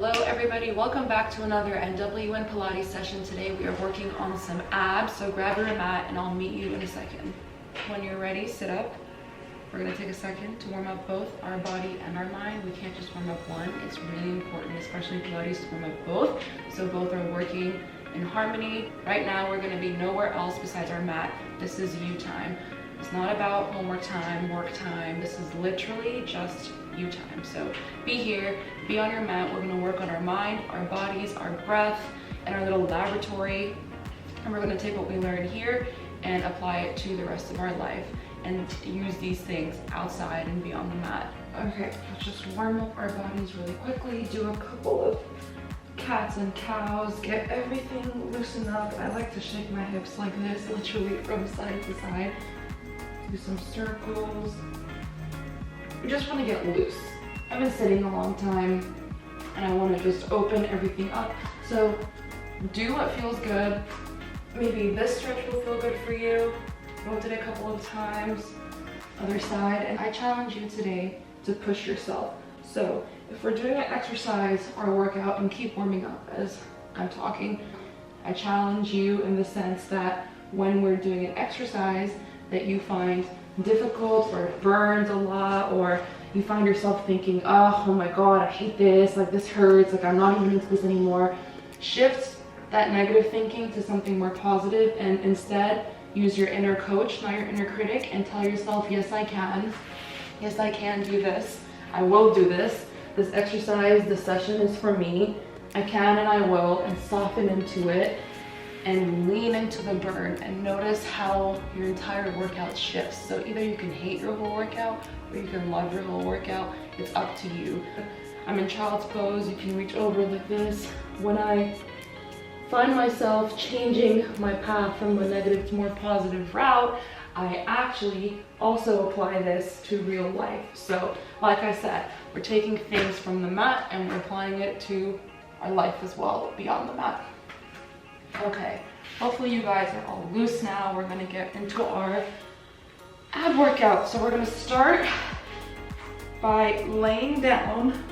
Hello everybody, welcome back to another NWN Pilates session. Today we are working on some abs, so grab your mat and I'll meet you in a second. When you're ready, sit up. We're going to take a second to warm up both our body and our mind. We can't just warm up one. It's really important, especially Pilates, to warm up both, so both are working in harmony. Right now we're going to be nowhere else besides our mat. This is you time. It's not about homework time, work time. This is literally just you time. So be here, be on your mat. We're going to work on our mind, our bodies, our breath, and our little laboratory. And we're going to take what we learned here and apply it to the rest of our life and use these things outside and beyond the mat. Okay, let's just warm up our bodies really quickly. Do a couple of cats and cows, get everything loosened up. I like to shake my hips like this, literally from side to side. Do some circles. We just want to get loose. I've been sitting a long time and I want to just open everything up. So do what feels good. Maybe this stretch will feel good for you. Rotate it a couple of times. Other side. And I challenge you today to push yourself. So if we're doing an exercise or a workout, and keep warming up as I'm talking, I challenge you in the sense that when we're doing an exercise that you find difficult or it burns a lot, or you find yourself thinking, oh my god, I hate this, like this hurts, like I'm not even into this anymore, shift that negative thinking to something more positive and instead use your inner coach, not your inner critic, and tell yourself, yes I can do this, I will do this, this exercise, this session is for me, I can and I will, and soften into it and lean into the burn and notice how your entire workout shifts. So either you can hate your whole workout or you can love your whole workout. It's up to you. I'm in child's pose. You can reach over like this. When I find myself changing my path from a negative to more positive route, I actually also apply this to real life. So like I said, we're taking things from the mat and we're applying it to our life as well beyond the mat. Okay, hopefully you guys are all loose now. We're gonna get into our ab workout. So we're gonna start by laying down.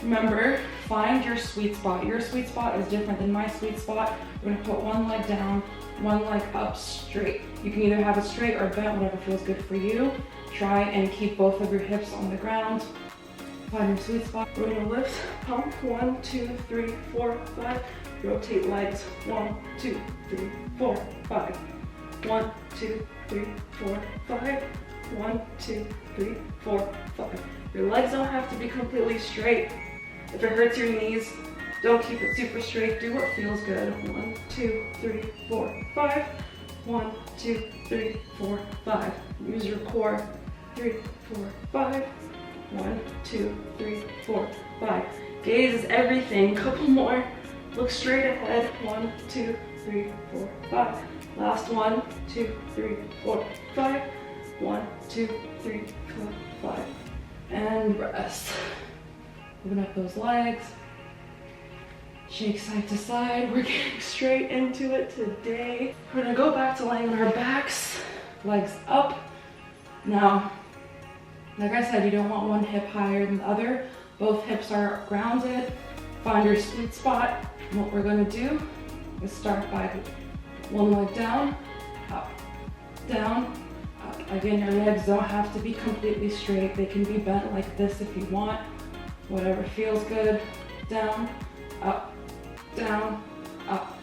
Remember, find your sweet spot. Your sweet spot is different than my sweet spot. We're gonna put one leg down, one leg up straight. You can either have it straight or bent, whatever feels good for you. Try and keep both of your hips on the ground. Find your sweet spot. We're gonna lift, pump, 1, 2, 3, 4, 5. Rotate legs, 1, 2, 3, 4, 5. 1, 2, 3, 4, 5. 1, 2, 3, 4, 5. Your legs don't have to be completely straight. If it hurts your knees, don't keep it super straight. Do what feels good. 1, 2, 3, 4, 5. 1, 2, 3, 4, 5. Use your core. 3, 4, 5. 1, 2, 3, 4, 5. Gaze is everything. Couple more. Look straight ahead. 1, 2, 3, 4, 5. Last 1, 2, 3, 4, 5. 1, 2, 3, 4, 5. And rest. Open up those legs. Shake side to side. We're getting straight into it today. We're gonna go back to laying on our backs. Legs up. Now, like I said, you don't want one hip higher than the other. Both hips are grounded. Find your sweet spot. And what we're gonna do is start by one leg down, up, down, up. Again, your legs don't have to be completely straight. They can be bent like this if you want. Whatever feels good. Down, up, down, up.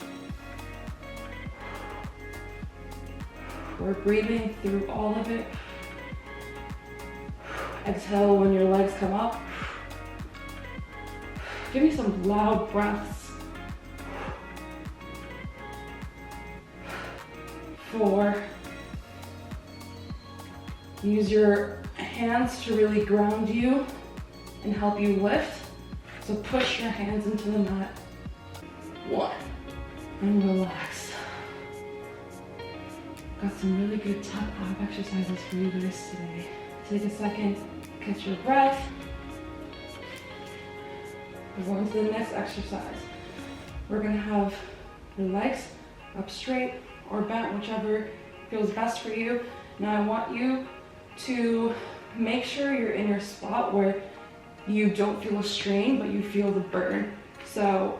We're breathing through all of it. Exhale when your legs come up. Give me some loud breaths. 4. Use your hands to really ground you and help you lift. So push your hands into the mat. 1. And relax. Got some really good top ab exercises for you guys today. Take a second, catch your breath. We're going to the next exercise. We're gonna have your legs up straight or bent, whichever feels best for you. Now I want you to make sure you're in your spot where you don't feel a strain, but you feel the burn. So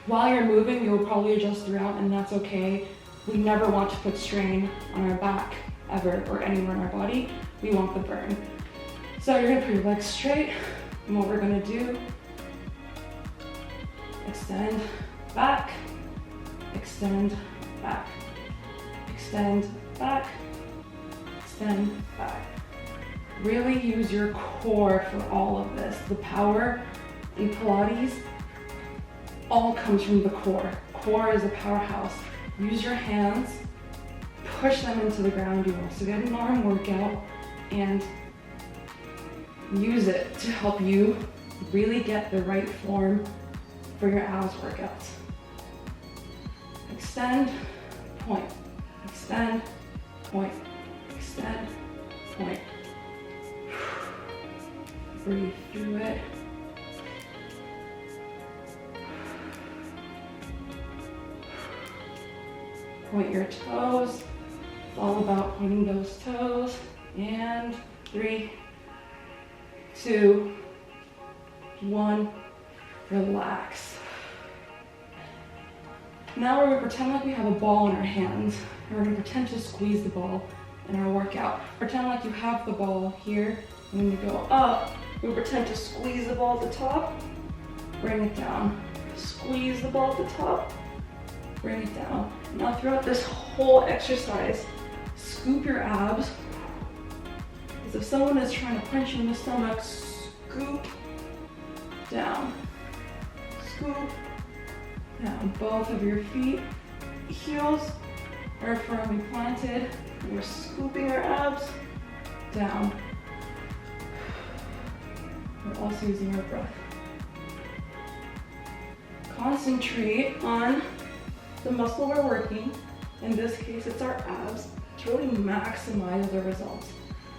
while you're moving, you'll probably adjust throughout, and that's okay. We never want to put strain on our back ever, or anywhere in our body. We want the burn. So you're gonna put your legs straight, and what we're gonna do, extend back, extend back, extend back, extend back. Really use your core for all of this. The power in Pilates all comes from the core. Core is a powerhouse. Use your hands, push them into the ground. You also get an arm workout, and use it to help you really get the right form for your abs workouts. Extend, point, extend, point, extend, point. Breathe through it. Point your toes. It's all about pointing those toes. And 3, 2, 1. Relax. Now we're going to pretend like we have a ball in our hands. And we're going to pretend to squeeze the ball in our workout. Pretend like you have the ball here. And when you go up, we pretend to squeeze the ball at the top. Bring it down. Squeeze the ball at the top. Bring it down. Now throughout this whole exercise, scoop your abs. As if someone is trying to punch you in the stomach, scoop down. Scoop down. Both of your feet, heels are firmly planted. And we're scooping our abs down. We're also using our breath. Concentrate on the muscle we're working. In this case, it's our abs, to really maximize the results.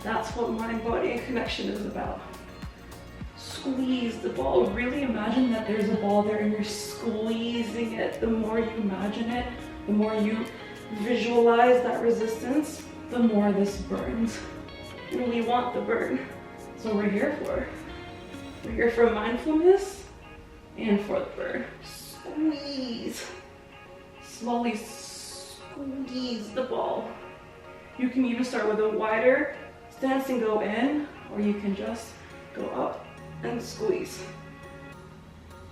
That's what mind-body connection is about. Squeeze the ball. Really imagine that there's a ball there and you're squeezing it. The more you imagine it, the more you visualize that resistance, the more this burns. And we want the burn. So we're here for. We're here for mindfulness and for the burn. Squeeze. Slowly squeeze the ball. You can even start with a wider stance and go in, or you can just go up and squeeze.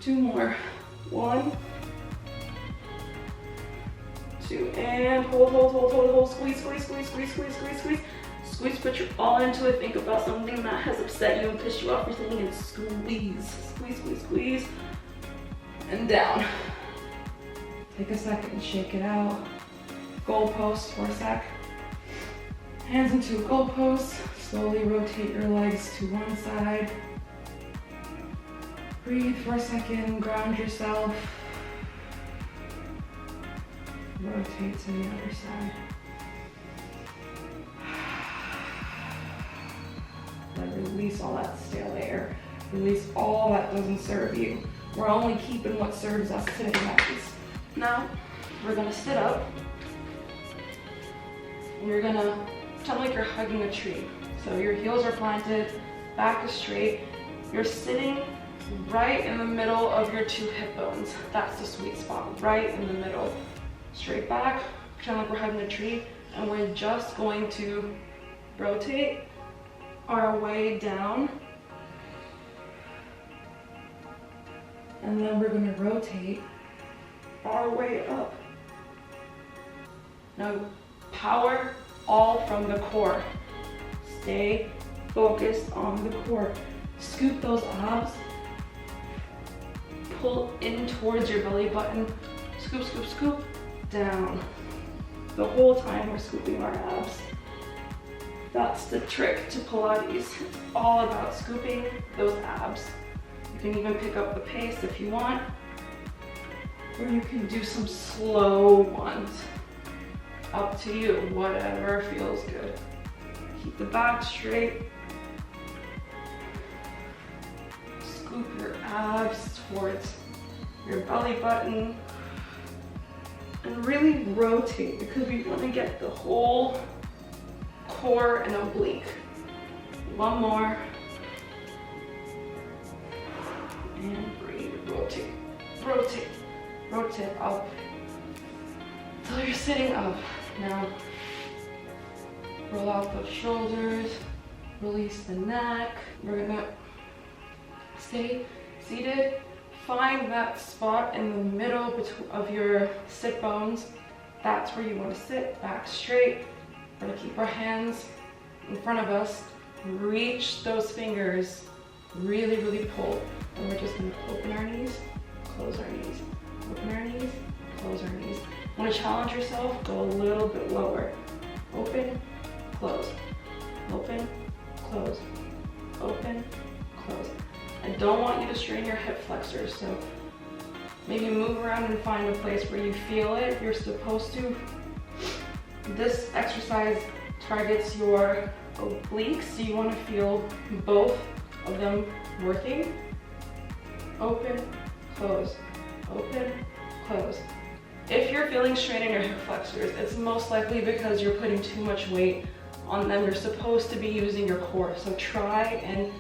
2 more. 1, 2, and hold. Squeeze. Squeeze, put your all into it. Think about something that has upset you and pissed you off recently, and squeeze. Squeeze. And down. Take a second and shake it out. Goalpost for a sec. Hands into a goalpost. Slowly rotate your legs to one side. Breathe for a second, ground yourself. Rotate to the other side. Then release all that stale air. Release all that doesn't serve you. We're only keeping what serves us today, guys. Now, we're gonna sit up. And you're gonna pretend like you're hugging a tree. So your heels are planted, back is straight. You're sitting right in the middle of your 2 hip bones. That's the sweet spot, right in the middle. Straight back, pretend like we're hugging a tree, and we're just going to rotate our way down. And then we're gonna rotate our way up. Now, power all from the core. Stay focused on the core. Scoop those abs. Pull in towards your belly button. Scoop, down. The whole time we're scooping our abs. That's the trick to Pilates. It's all about scooping those abs. You can even pick up the pace if you want, or you can do some slow ones. Up to you, whatever feels good. Keep the back straight. Scoop your abs towards your belly button. And really rotate, because we want to get the whole core and oblique. 1 more. rotate, rotate up until you're sitting up. Now, roll out the shoulders, release the neck. We're gonna stay seated. Find that spot in the middle of your sit bones. That's where you want to sit, back straight. We're gonna keep our hands in front of us. Reach those fingers, really, really pull. And we're just gonna open our knees, close our knees, open our knees, close our knees. Want to challenge yourself? Go a little bit lower. Open, close, open, close, open, close. I don't want you to strain your hip flexors, so maybe move around and find a place where you feel it. You're supposed to. This exercise targets your obliques, so you want to feel both of them working. Open, close, open, close. If you're feeling strain in your hip flexors, it's most likely because you're putting too much weight on them. You're supposed to be using your core, so try and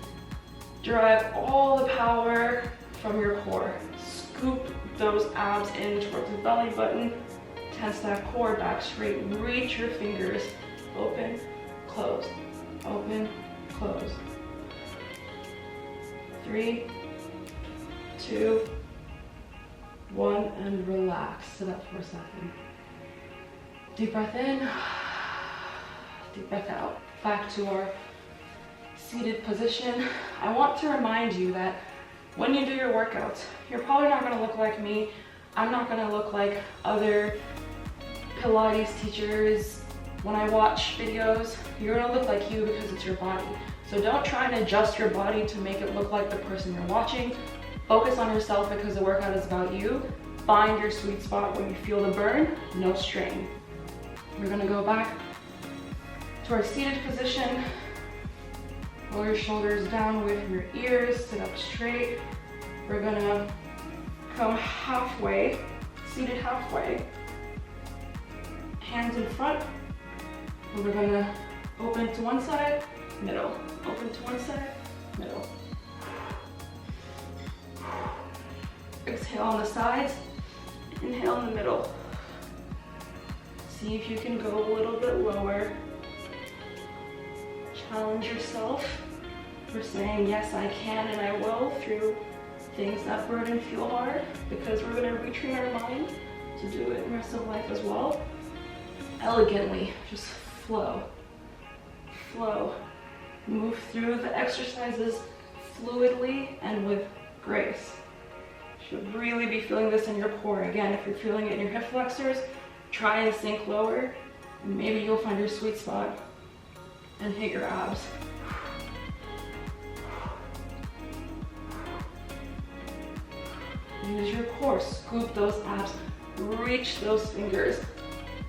drive all the power from your core. Scoop those abs in towards the belly button. Tense that core back straight. Reach your fingers. Open, close, open, close. 3, 2, 1, and relax. Sit up for a second. Deep breath in, deep breath out. Back to our seated position. I want to remind you that when you do your workouts, you're probably not going to look like me. I'm not going to look like other Pilates teachers. When I watch videos, you're going to look like you because it's your body. So don't try and adjust your body to make it look like the person you're watching. Focus on yourself because the workout is about you. Find your sweet spot where you feel the burn, no strain. We're going to go back to our seated position. Roll your shoulders down away from your ears, sit up straight. We're gonna come halfway, seated halfway. Hands in front. And we're gonna open to one side, middle. Open to one side, middle. Exhale on the sides, inhale in the middle. See if you can go a little bit lower. Challenge yourself for saying, yes, I can and I will through things that burden feel hard, because we're going to retrain our mind to do it in the rest of life as well. Elegantly, just flow, flow. Move through the exercises fluidly and with grace. You should really be feeling this in your core. Again, if you're feeling it in your hip flexors, try and sink lower, and maybe you'll find your sweet spot and hit your abs. Use your core, scoop those abs, reach those fingers,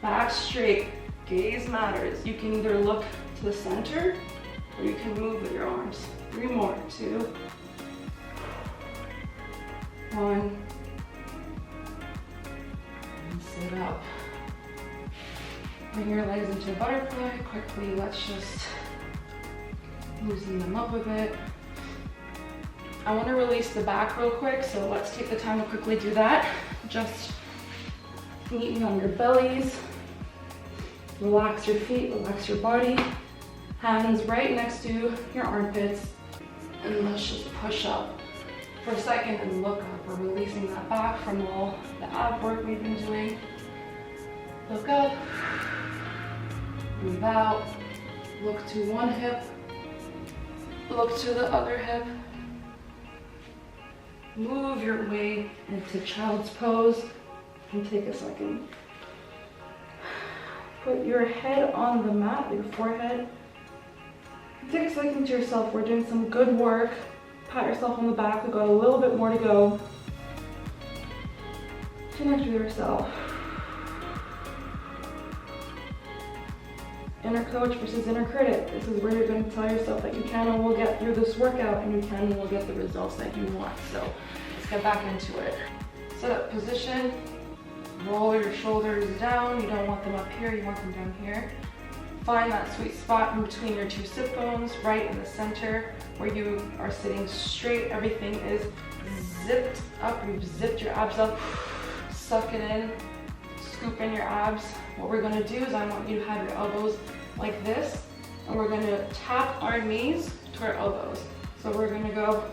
back straight, gaze matters. You can either look to the center or you can move with your arms. 3 more, 2, 1, and sit up. Bring your legs into a butterfly. Quickly, let's just loosen them up a bit. I want to release the back real quick, so let's take the time to quickly do that. Just meet me on your bellies. Relax your feet, relax your body. Hands right next to your armpits. And let's just push up for a second and look up. We're releasing that back from all the ab work we've been doing. Look up. Breathe out. Look to one hip. Look to the other hip. Move your way into child's pose and take a second. Put your head on the mat, your forehead. Take a second to yourself. We're doing some good work. Pat yourself on the back. We've got a little bit more to go. Connect with yourself. Inner coach versus inner critic. This is where you're going to tell yourself that you can and will get through this workout, and you can and will get the results that you want. So let's get back into it. Set up position. Roll your shoulders down. You don't want them up here, you want them down here. Find that sweet spot in between your two sit bones, right in the center, where you are sitting straight. Everything is zipped up. You've zipped your abs up. Suck it in. Scoop in your abs. What we're gonna do is I want you to have your elbows like this, and we're gonna tap our knees to our elbows. So we're gonna go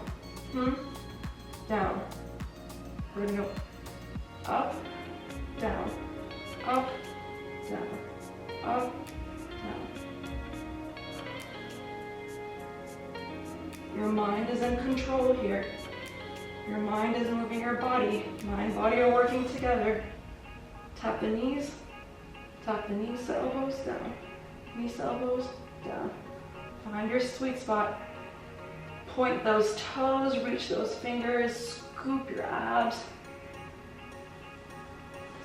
down. We're gonna go up, down, up, down, up, down. Your mind is in control here. Your mind is moving your body. Mind, body are working together. Tap the knees to elbows, down. Knees to elbows, down. Find your sweet spot. Point those toes, reach those fingers, scoop your abs.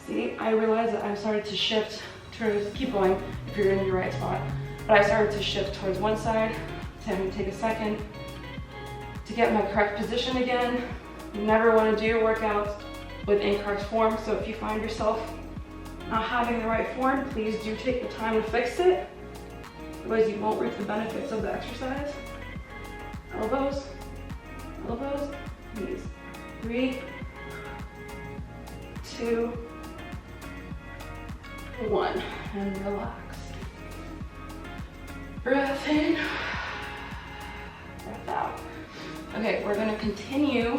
See, I realize that I've started to shift towards, keep going if you're in your right spot, but I started to shift towards one side. So I'm gonna take a second to get my correct position again. You never wanna do your workouts with incorrect form, so if you find yourself not having the right form, please do take the time to fix it. Otherwise you won't reap the benefits of the exercise. Elbows, elbows, knees. 3, 2, 1, and relax. Breath in, breath out. Okay, we're gonna continue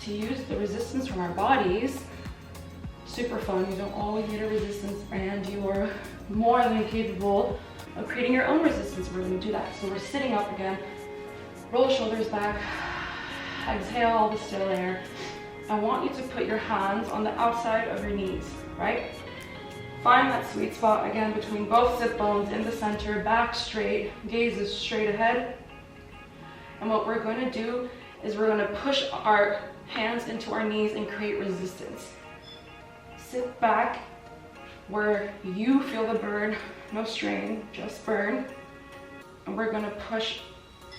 to use the resistance from our bodies. Super fun, you don't always need a resistance band. You are more than capable of creating your own resistance. We're gonna do that. So we're sitting up again. Roll the shoulders back. Exhale all the still air. I want you to put your hands on the outside of your knees, right? Find that sweet spot again between both sit bones in the center, back straight, gaze is straight ahead. And what we're going to do is we're going to push our hands into our knees and create resistance. Sit back where you feel the burn, no strain, just burn. And we're going to push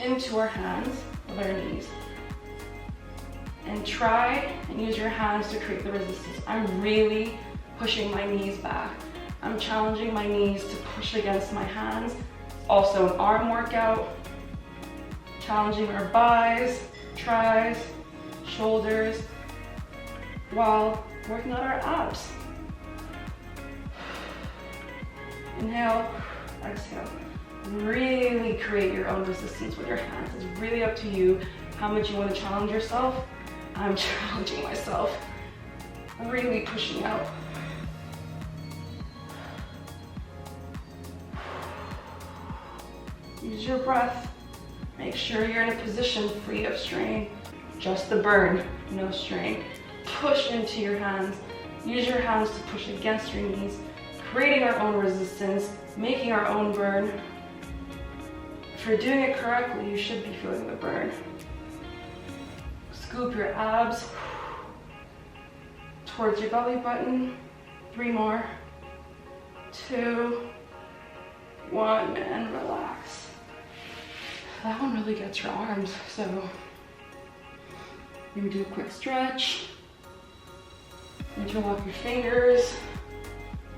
into our hands with our knees. And try and use your hands to create the resistance. I'm really pushing my knees back. I'm challenging my knees to push against my hands. Also an arm workout. Challenging our buys, tries, shoulders, while working on our abs. Inhale, exhale. Really create your own resistance with your hands. It's really up to you how much you want to challenge yourself. I'm challenging myself. I'm really pushing out. Use your breath. Make sure you're in a position free of strain. Just the burn, no strain. Push into your hands. Use your hands to push against your knees, creating our own resistance, making our own burn. If you're doing it correctly, you should be feeling the burn. Scoop your abs towards your belly button. 3 more. 2, 1, and relax. That one really gets your arms, so maybe do a quick stretch. Interlock your fingers.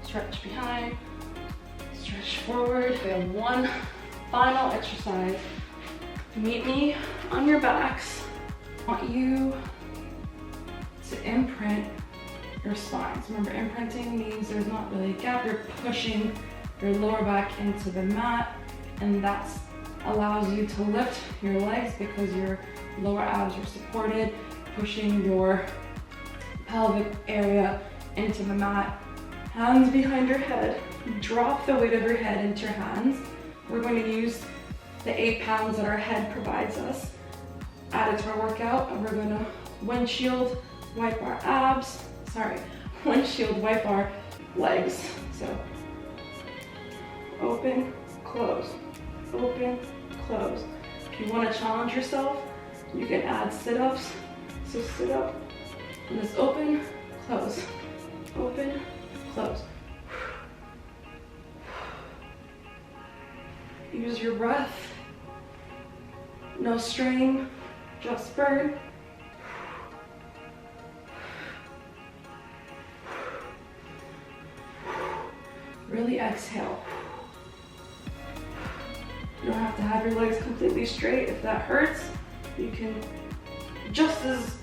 Stretch behind. Stretch forward. We have one final exercise. Meet me on your backs. I want you to imprint your spine. So remember, imprinting means there's not really a gap. You're pushing your lower back into the mat, and that allows you to lift your legs because your lower abs are supported, pushing your pelvic area into the mat. Hands behind your head. Drop the weight of your head into your hands. We're going to use the 8 pounds that our head provides us, add it to our workout, and we're going to windshield wipe our abs. Windshield wipe our legs. So open, close, open, close. If you want to challenge yourself, you can add sit-ups. So sit up, and it's open, close, open, close. Use your breath. No strain, just burn. Really exhale. You don't have to have your legs completely straight. If that hurts, you can just as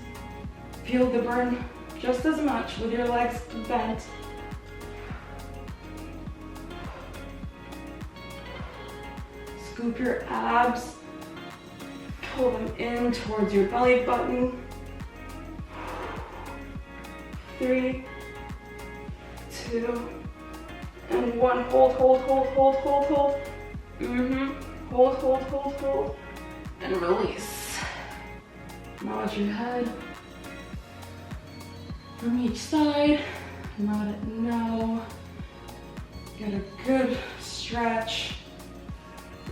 feel the burn just as much with your legs bent. Scoop your abs, pull them in towards your belly button. 3, 2, and 1. Hold, hold, hold, hold, hold, hold. Hold, hold, hold, hold. And release. Nod your head from each side. Nod it no. Get a good stretch.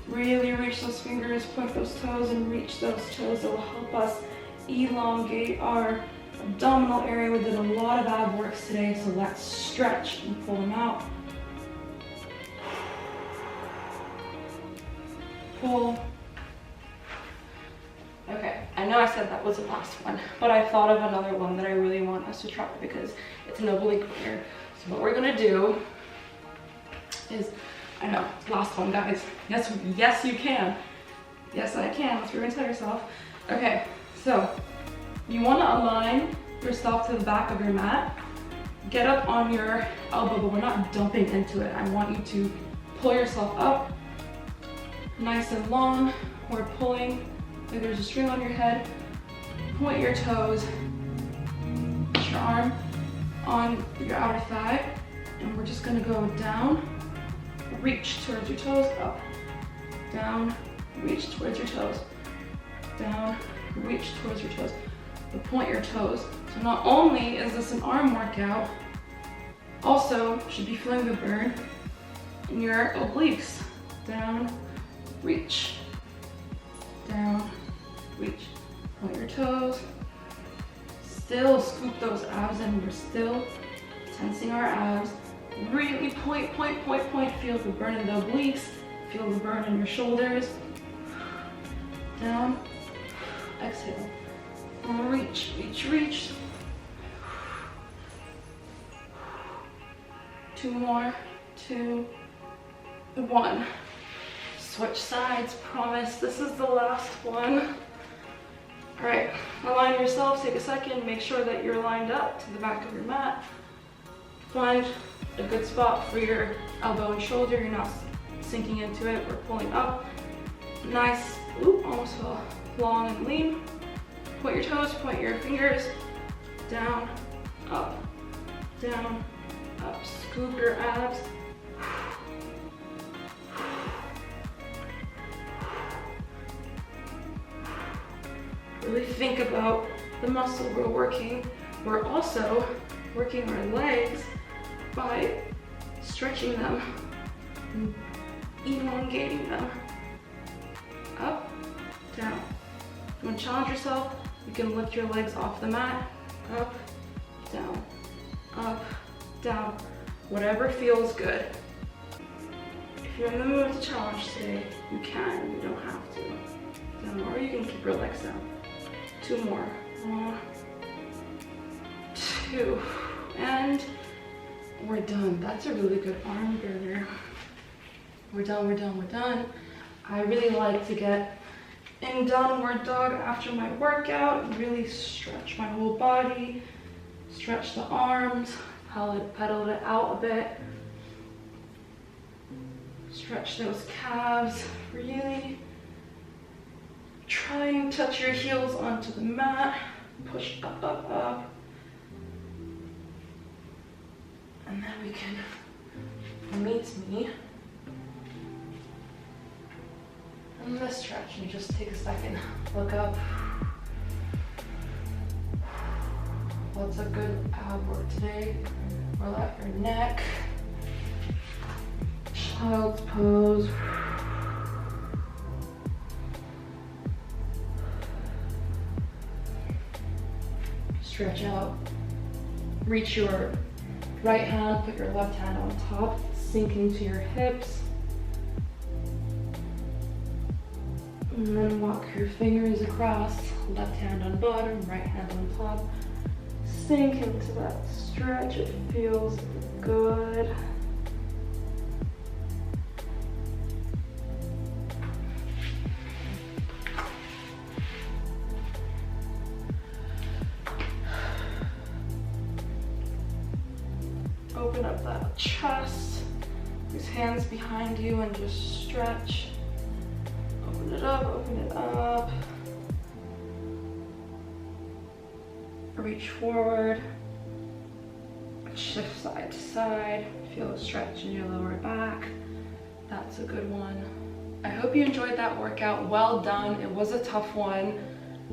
Really reach those fingers, point those toes, and reach those toes. It will help us elongate our abdominal area. We did a lot of ab works today, so let's stretch and pull them out. Pull. Okay, I know I said that was the last one, but I thought of another one that I really want us to try because it's an oblique equator. So what we're gonna do is, I know, last one, guys. Yes, yes you can. Yes, I can. That's what you're gonna tell yourself. Okay, so you wanna align yourself to the back of your mat. Get up on your elbow, but we're not dumping into it. I want you to pull yourself up, nice and long. We're pulling like there's a string on your head. Point your toes, put your arm on your outer thigh, and we're just gonna go down, reach towards your toes, up, down, reach towards your toes, down, reach towards your toes. But point your toes. So not only is this an arm workout, also should be feeling the burn in your obliques. Down, reach, down, reach. Point your toes. Still scoop those abs in. We're still tensing our abs. Really point, point, point, point. Feel the burn in the obliques. Feel the burn in your shoulders. Down, exhale. Reach, reach, reach. 2 more, 2, 1. Switch sides, promise. This is the last one. All right, align yourself, take a second, make sure that you're lined up to the back of your mat. Find a good spot for your elbow and shoulder. You're not sinking into it, we're pulling up. Nice, ooh, almost fell. Long and lean. Point your toes, point your fingers. Down, up, down, up. Scoop your abs. Really think about the muscle we're working. We're also working our legs by stretching them and elongating them. Up, down. If you want to challenge yourself, you can lift your legs off the mat. Up, down, up, down. Whatever feels good. If you're in the mood to challenge today, you can, you don't have to. Down, or you can keep your legs down. 2 more. 1, 2, and we're done. That's a really good arm burner. We're done, we're done, we're done. I really like to get in downward dog after my workout. Really stretch my whole body, stretch the arms, pedal it out a bit. Stretch those calves, really. Try and touch your heels onto the mat. Push up, up, up. And then we can meet me in this stretch. And just take a second, look up. What's a good ab work today? Roll out your neck. Child's pose. Stretch out. Reach your right hand, put your left hand on top, sink into your hips. And then walk your fingers across, left hand on bottom, right hand on top. Sink into that stretch, it feels good. Open up that chest. Use hands behind you and just stretch. Open it up, open it up. Reach forward. Shift side to side. Feel a stretch in your lower back. That's a good one. I hope you enjoyed that workout. Well done. It was a tough one.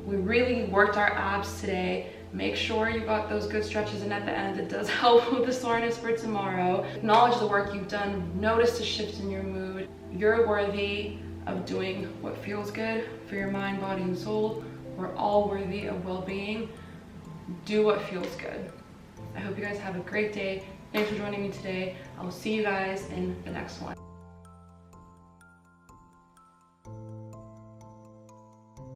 We really worked our abs today. Make sure you got those good stretches in at the end. It does help with the soreness for tomorrow. Acknowledge the work you've done. Notice the shift in your mood. You're worthy of doing what feels good for your mind, body, and soul. We're all worthy of well-being. Do what feels good. I hope you guys have a great day. Thanks for joining me today. I will see you guys in the next one.